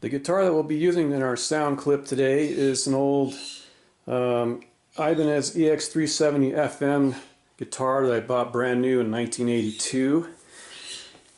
The guitar that we'll be using in our sound clip today is an old Ibanez EX370 FM guitar that I bought brand new in 1982.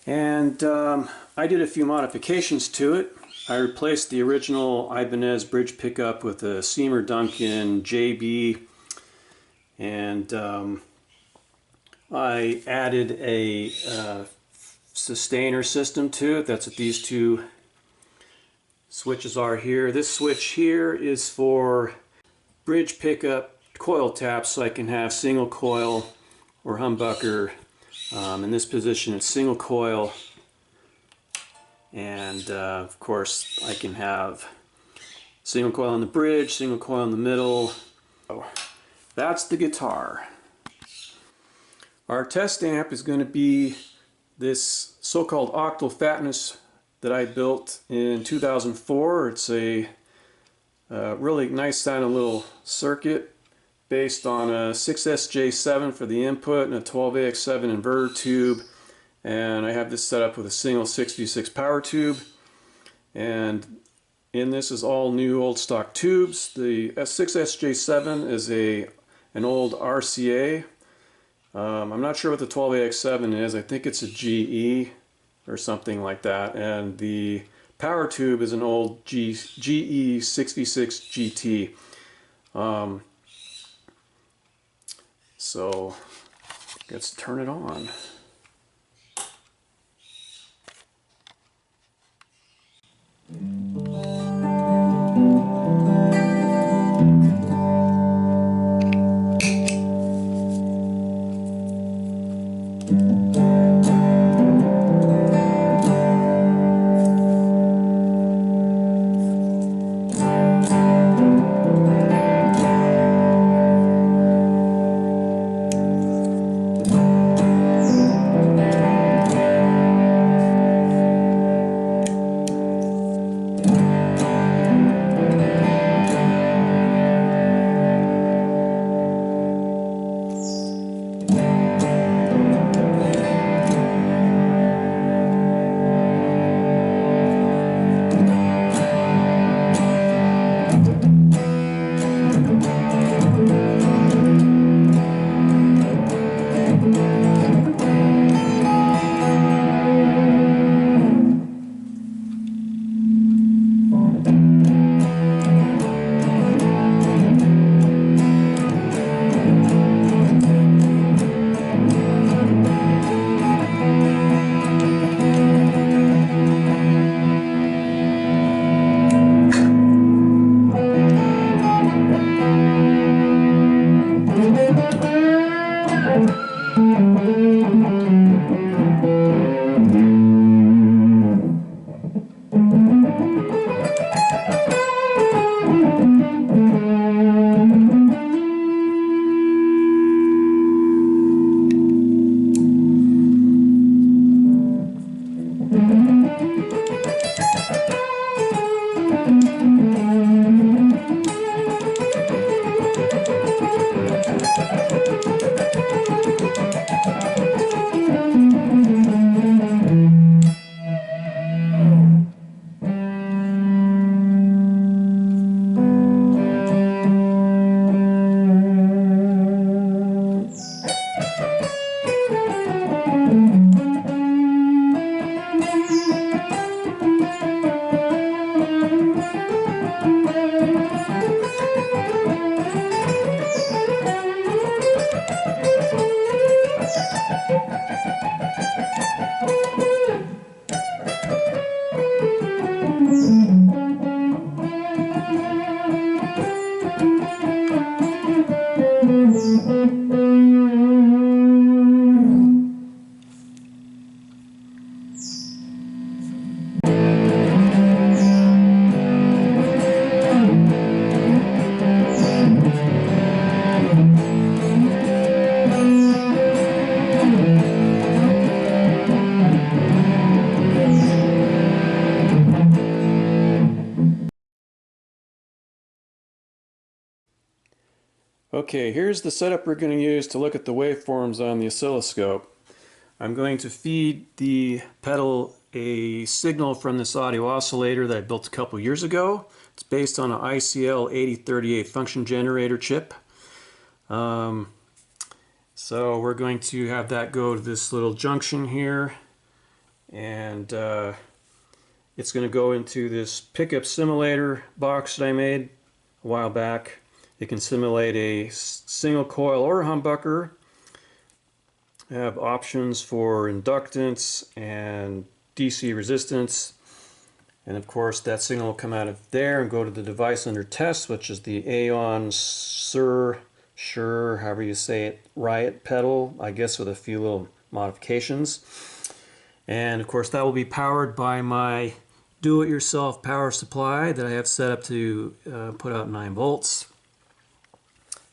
And I did a few modifications to it. I replaced the original Ibanez bridge pickup with a Seymour Duncan JB, and I added a sustainer system to it. That's what these two switches are here. This switch here is for bridge pickup coil taps, so I can have single coil or humbucker. In this position it's single coil, and of course I can have single coil on the bridge, single coil in the middle. So that's the guitar. Our test amp is going to be this so-called octal fatness that I built in 2004. It's a really nice sounding little circuit based on a 6SJ7 for the input and a 12AX7 inverter tube, and I have this set up with a single 6V6 power tube, and in this is all new old stock tubes. The 6SJ7 is an old RCA. I'm not sure what the 12AX7 is. I think it's a GE or something like that, and the power tube is an old GE 6V6 GT. So let's turn it on. Okay, here's the setup we're going to use to look at the waveforms on the oscilloscope. I'm going to feed the pedal a signal from this audio oscillator that I built a couple years ago. It's based on an ICL 8038 function generator chip. So we're going to have that go to this little junction here, and it's going to go into this pickup simulator box that I made a while back. It can simulate a single coil or a humbucker. I have options for inductance and DC resistance, and of course that signal will come out of there and go to the device under test, which is the AION Suhr, however you say it, Riot pedal, I guess with a few little modifications. And of course that will be powered by my do-it-yourself power supply that I have set up to put out 9 volts.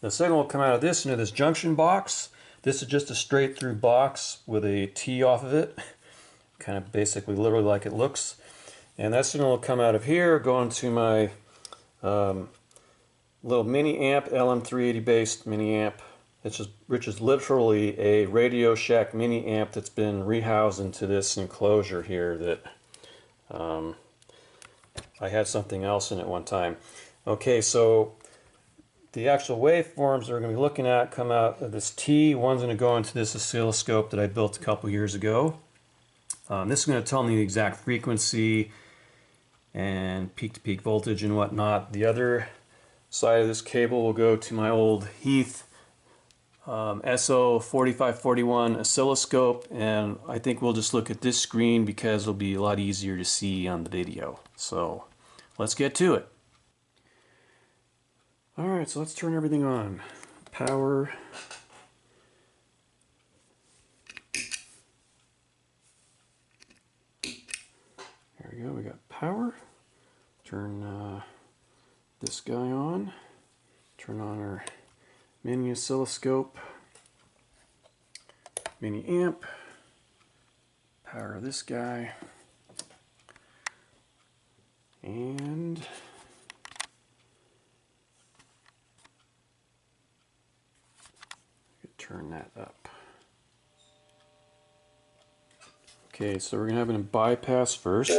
The signal will come out of this into this junction box. This is just a straight through box with a T off of it, kind of basically literally like it looks. And that signal will come out of here, go into my little mini amp, LM380 based mini amp, which is literally a Radio Shack mini amp that's been rehoused into this enclosure here that I had something else in it one time. Okay, so the actual waveforms that we're going to be looking at come out of this T. One's going to go into this oscilloscope that I built a couple years ago. This is going to tell me the exact frequency and peak-to-peak voltage and whatnot. The other side of this cable will go to my old Heath SO4541 oscilloscope, and I think we'll just look at this screen because it'll be a lot easier to see on the video. So let's get to it. Alright, so let's turn everything on. Power. There we go, we got power. Turn this guy on. Turn on our mini oscilloscope. Mini amp. Power this guy. And turn that up. Okay, so we're going to have a bypass first.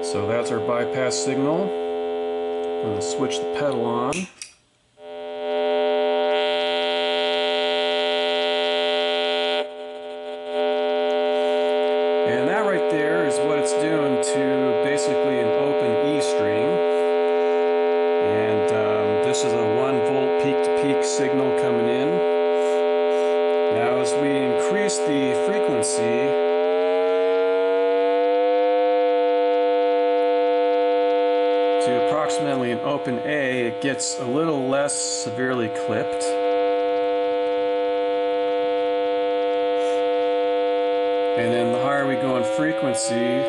So that's our bypass signal. I'm going to switch the pedal on. And that right there is what it's doing to basically an open E string. And this is a 1 volt peak-to-peak signal coming in. Now as we increase the frequency, to approximately an open A, it gets a little less severely clipped. And then the higher we go in frequency,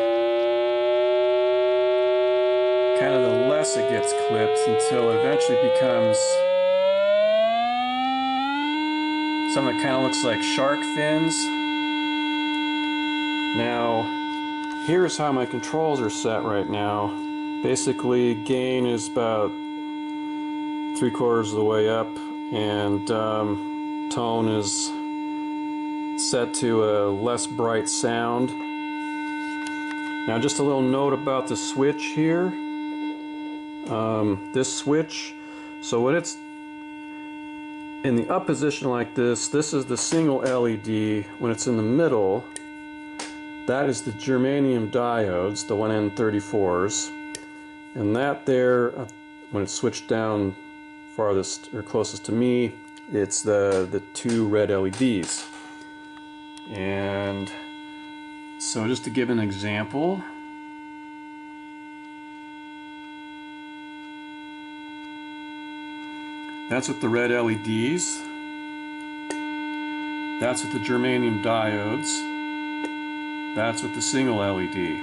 kind of the less it gets clipped until it eventually becomes something that kind of looks like shark fins. Now, here's how my controls are set right now. Basically, gain is about 3/4 of the way up, and tone is set to a less bright sound. Now, just a little note about the switch here. This switch, so when it's in the up position like this, this is the single LED. When it's in the middle, that is the germanium diodes, the 1N34s. And that there, when it's switched down farthest or closest to me, it's the 2 red LEDs. And so just to give an example, that's with the red LEDs. That's with the germanium diodes. That's with the single LED.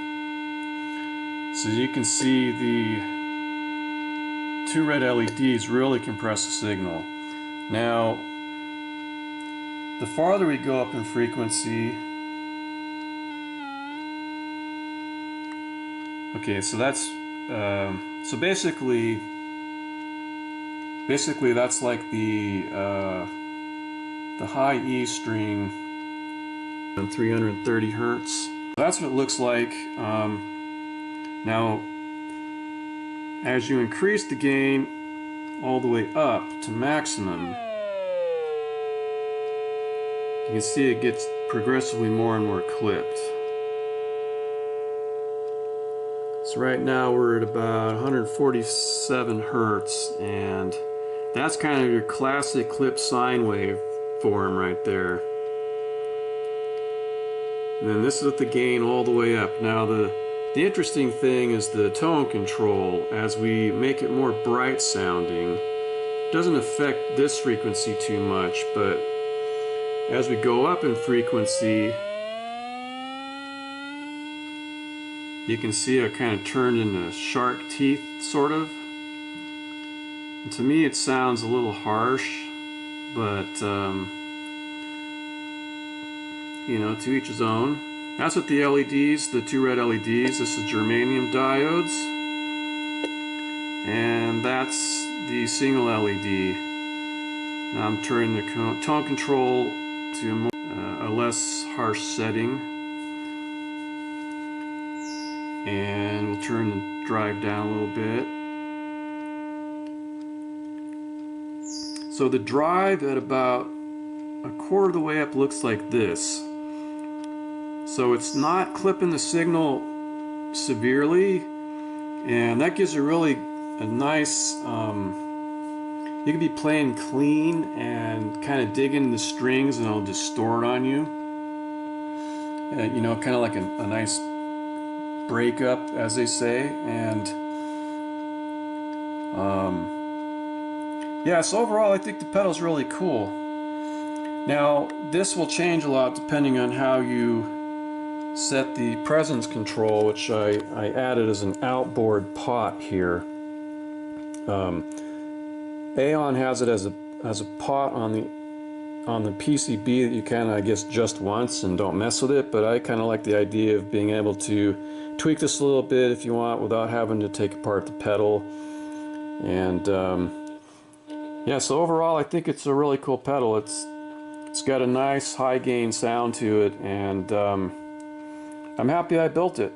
So you can see the 2 red LEDs really compress the signal. Now, the farther we go up in frequency, okay, so that's so basically that's like the high E string on 330 hertz. That's what it looks like. Now, as you increase the gain all the way up to maximum, you can see it gets progressively more and more clipped. So right now we're at about 147 hertz, and that's kind of your classic clip sine wave form right there. And then this is with the gain all the way up. Now the interesting thing is the tone control. As we make it more bright sounding, it doesn't affect this frequency too much, but as we go up in frequency, you can see it kind of turned into shark teeth, sort of. And to me it sounds a little harsh, but you know, to each his own. That's what the LEDs, the two red LEDs, this is germanium diodes, and that's the single LED. Now I'm turning the tone control to a less harsh setting, and we'll turn the drive down a little bit. So the drive at about a quarter of the way up looks like this. So it's not clipping the signal severely, and that gives you really a nice, you can be playing clean and kind of dig into the strings and it'll distort on you. You know, kind of like a nice breakup, as they say. And yeah, so overall I think the pedal's really cool. Now this will change a lot depending on how you set the presence control, which I added as an outboard pot here. AION has it as a pot on the PCB that you kind of, I guess, just once and don't mess with it, but I kind of like the idea of being able to tweak this a little bit if you want without having to take apart the pedal. And yeah, so overall I think it's a really cool pedal. It's got a nice high gain sound to it, and I'm happy I built it.